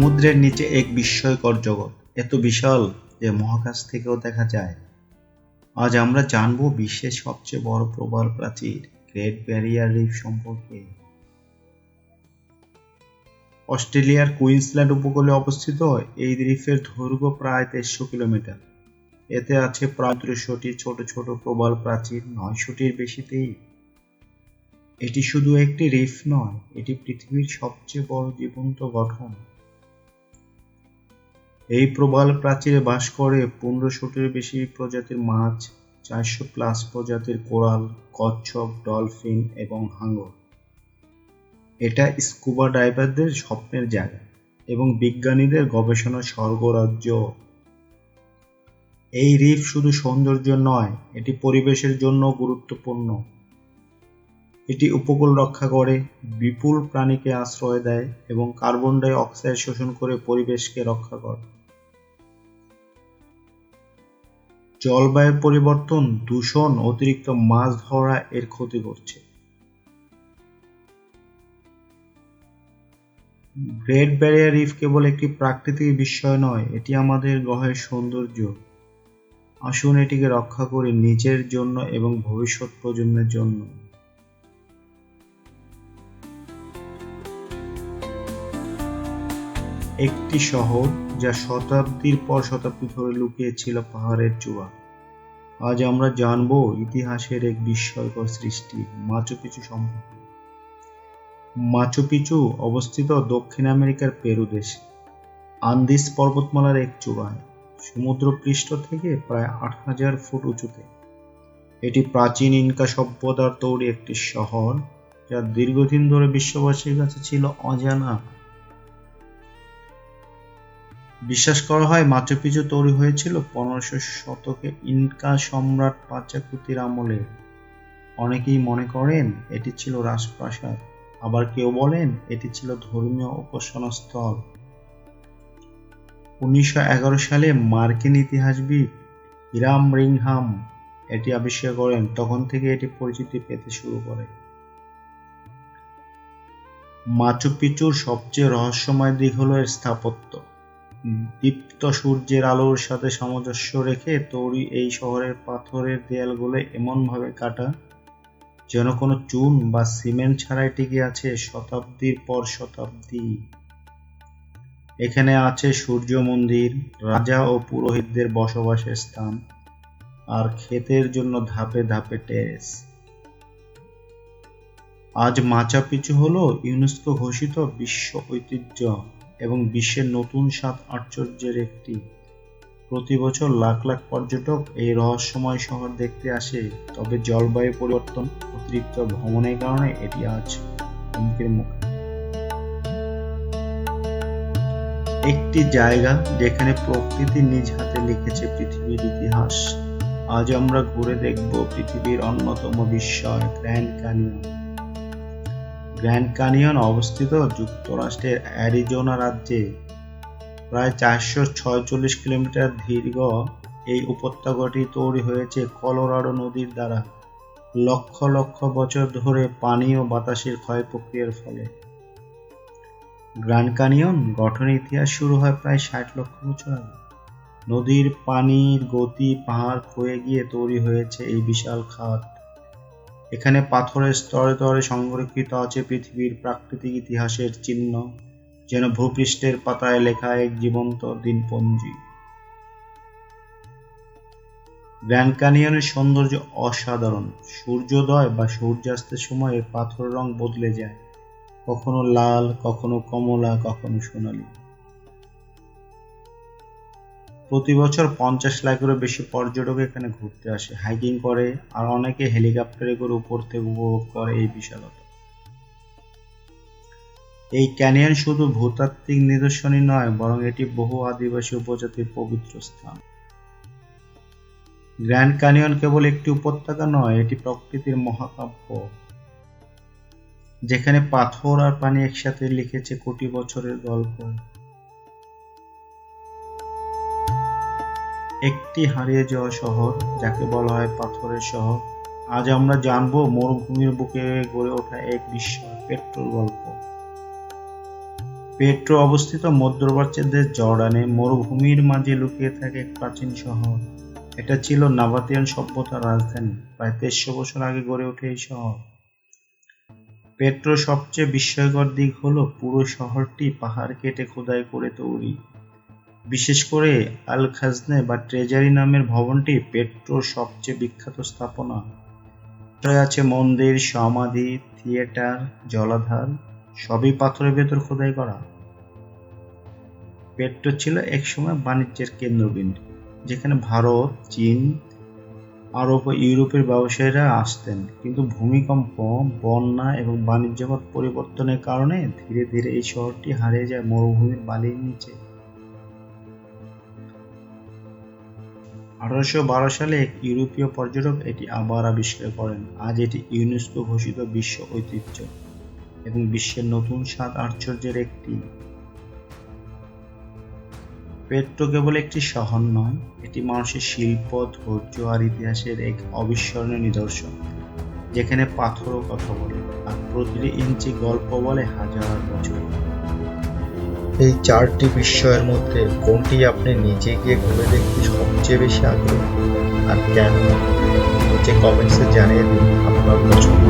সমুদ্রের নিচে এক বিস্ময়কর জগৎ, এত বিশাল যে মহাকাশ থেকেও দেখা যায়। আজ আমরা জানবো বিশ্বের সবচেয়ে বড় প্রবাল প্রাচীর গ্রেট ব্যারিয়ার রিফ সম্পর্কে। অস্ট্রেলিয়ার কুইন্সল্যান্ড উপকূলে অবস্থিত এই রিফের দৈর্ঘ্য প্রায় 1300 কিলোমিটার। এতে আছে প্রায় 300টি ছোট ছোট প্রবাল প্রাচীর, 900টির বেশি দ্বীপ। এটি শুধু একটি রিফ নয়, এটি পৃথিবীর সবচেয়ে বড় জীবন্ত গঠন। এই প্রবাল প্রাচীরে বাস করে 1500টির বেশি প্রজাতির মাছ, 400+ প্রজাতির কোরাল, কচ্ছপ, ডলফিন এবং হাঙর। এটা স্কুবা ডাইভারদের স্বপ্নের জায়গা এবং বিজ্ঞানীদের গবেষণার স্বর্গরাজ্য। এই রিফ শুধু সৌন্দর্য নয়, এটি পরিবেশের জন্য গুরুত্বপূর্ণ। এটি উপকূল রক্ষা করে, বিপুল প্রাণীকে আশ্রয় দেয় এবং কার্বন ডাই অক্সাইড শোষণ করে পরিবেশকে রক্ষা করে। জলবায়ু পরিবর্তন, দূষণ, অতিরিক্ত মাছ ধরা এর ক্ষতি করছে। গ্রেট ব্যারিয়ার রিফ কেবল একটি প্রাকৃতিক বিস্ময় নয়, এটি আমাদের গ্রহের সৌন্দর্য। আসুন এটিকে রক্ষা করি, নিজের জন্য এবং ভবিষ্যৎ প্রজন্মের জন্য। একটি শহর যা শতাব্দীর পর শতাব্দী ধরে লুকিয়ে ছিল পাহাড়ের চূড়া। আজ আমরা জানব ইতিহাসের এক বিস্ময়কর সৃষ্টি, মাচু পিচু সম্পর্কে। মাচু পিচু অবস্থিত দক্ষিণ আমেরিকার পেরু দেশে, আন্দিস পর্বতমালার এক চূড়ায়, সমুদ্রপৃষ্ঠ থেকে প্রায় 8000 ফুট উঁচুতে। এটি প্রাচীন ইনকা সভ্যতার তৈরি একটি শহর, যা দীর্ঘদিন ধরে বিশ্ববাসীর কাছে ছিল অজানা। বিশ্বাস করা হয় মাচু পিচু তৈরি হয়েছিল 1500 শতকে ইনকা সম্রাট পাচাকুতির আমলে। অনেকেই মনে করেন এটি ছিল রাজপ্রাসাদ, আবার কেউ বলেন এটি ছিল ধর্মীয় উপাসনা স্থল। 1911 সালে মার্কিন ইতিহাসবিদ হিরাম রিংহাম এটি আবিষ্কার করেন, তখন থেকে এটি পরিচিতি পেতে শুরু করে। মাচু পিচুর সবচেয়ে রহস্যময় দিক হলো এর স্থাপত্য। দীপ্ত সূর্যের আলোর সাথে সামঞ্জস্য রেখে তৈরি এই শহরের পাথরের দেয়ালগুলো এমনভাবে কাটা যেন কোনো চুন বা সিমেন্ট ছাড়াই টিকে আছে শতাব্দীর পর শতাব্দী। এখানে আছে সূর্য মন্দির, রাজা ও পুরোহিতদের বসবাসের স্থান, আর ক্ষেতের জন্য ধাপে ধাপে টেরেস। আজ মাচু পিচু হলো ইউনেস্কো ঘোষিত বিশ্ব ঐতিহ্য এবং বিশ্বের নতুন 7 আশ্চর্যের একটি। প্রতি বছর লাখ লাখ পর্যটক এই রহস্যময় শহর দেখতে আসে, তবে জলবায়ু পরিবর্তন, অতিরিক্ত ভ্রমণের কারণে এটি আজ হুমকির মুখে। একটি জায়গা যেখানে প্রকৃতি নিজ হাতে লিখেছে পৃথিবীর ইতিহাস। আজ আমরা ঘুরে দেখব পৃথিবীর অন্যতম বিস্ময় গ্র্যান্ড ক্যানিয়ন। গ্র্যান্ড ক্যানিয়ন অবস্থিত যুক্তরাষ্ট্রের অ্যারিজোনা রাজ্যে। প্রায় 446 কিলোমিটার দীর্ঘ এই উপত্যকাটি তৈরি হয়েছে কলোরাডো নদীর দ্বারা, লক্ষ লক্ষ বছর ধরে পানি ও বাতাসের ক্ষয় প্রক্রিয়ার ফলে। গ্র্যান্ড ক্যানিয়ন গঠনের ইতিহাস শুরু হয় প্রায় 60 লক্ষ বছর আগে। নদীর পানির গতি পাহাড় ক্ষয়ে গিয়ে তৈরি হয়েছে এই বিশাল খাত। এখানে পাথরের স্তরে স্তরে সংরক্ষিত আছে পৃথিবীর প্রাকৃতিক ইতিহাসের চিহ্ন, যেন ভূপৃষ্ঠের পাতায় লেখা এক জীবন্ত দিনপঞ্জি। গ্র্যান্ড ক্যানিয়নের সৌন্দর্য অসাধারণ। সূর্যোদয় বা সূর্যাস্তের সময় এর পাথরের রং বদলে যায়, কখনো লাল, কখনো কমলা, কখনো সোনালী। প্রতি বছর 50 লাখেরও বেশি পর্যটক এখানে ঘুরতে আসে, হাইকিং করে, আর অনেকে হেলিকপ্টারে করে উপর থেকে উপভোগ করে এই বিশালতা। এই ক্যানিয়ন শুধু ভূতাত্ত্বিক নিদর্শনই নয়, বরং এটি বহু আদিবাসী উপজাতির পবিত্র স্থান। গ্র্যান্ড ক্যানিয়ন কেবল একটি উপত্যকা নয়, এটি প্রকৃতির মহাকাব্য, যেখানে পাথর আর পানি একসাথে লিখেছে কোটি বছরের গল্প। একটি হারিয়ে যাওয়া শহর, যাকে বলা হয় পাথরের শহর। আজ আমরা জানবো মরুভূমির বুকে গড়ে ওঠা এক বিস্ময় পেট্রোল গল্প। পেট্রো অবস্থিত মধ্যপ্রাচ্যের দেশ জর্ডানে মরুভূমির মাঝে লুকিয়ে থাকে এক প্রাচীন শহর। এটা ছিল নাবাতিয়ান সভ্যতার রাজধানী। প্রায় 1300 বছর আগে গড়ে ওঠে এই শহর। পেট্রোর সবচেয়ে বিস্ময়কর দিক হলো পুরো শহরটি পাহাড় কেটে খোদাই করে তৈরি। বিশেষ করে আল খাজনে বা ট্রেজারি নামের ভবনটি পেট্রোর সবচেয়ে বিখ্যাত স্থাপনা। এটায় আছে মন্দির, সমাধি, থিয়েটার, জলাধার, সবই পাথরের ভেতর খোদাই করা। পেট্রো ছিল একসময় বাণিজ্যের কেন্দ্রবিন্দু, যেখানে ভারত, চীন, আরব ও ইউরোপের ব্যবসায়ীরা আসতেন। কিন্তু ভূমিকম্প, বন্যা এবং বাণিজ্যপথ পরিবর্তনের কারণে ধীরে ধীরে এই শহরটি হারিয়ে যায় মরুভূমির বালির নিচে। 1812 সালে এক ইউরোপীয় পর্যটক এটি আবার আবিষ্কার করেন। আজ এটি ইউনেস্কো ঘোষিত বিশ্ব ঐতিহ্য এবং বিশ্বের নতুন 7 আশ্চর্যের একটি। পেট্রো কেবল একটি শহর নয়, এটি মানুষের শিল্প, ধৈর্য আর ইতিহাসের এক অবিস্মরণীয় নিদর্শন, যেখানে পাথরও কথা বলে আর প্রতিটি ইঞ্চি গল্প বলে হাজার বছর। এই 4টি বিস্ময়ের মধ্যে কোনটি আপনি নিজে গিয়ে ঘুরে দেখতে সবচেয়ে বেশি আগ্রহী, আর কেন? নিচে কমেন্টসে জানিয়ে দিন আপনার পছন্দ।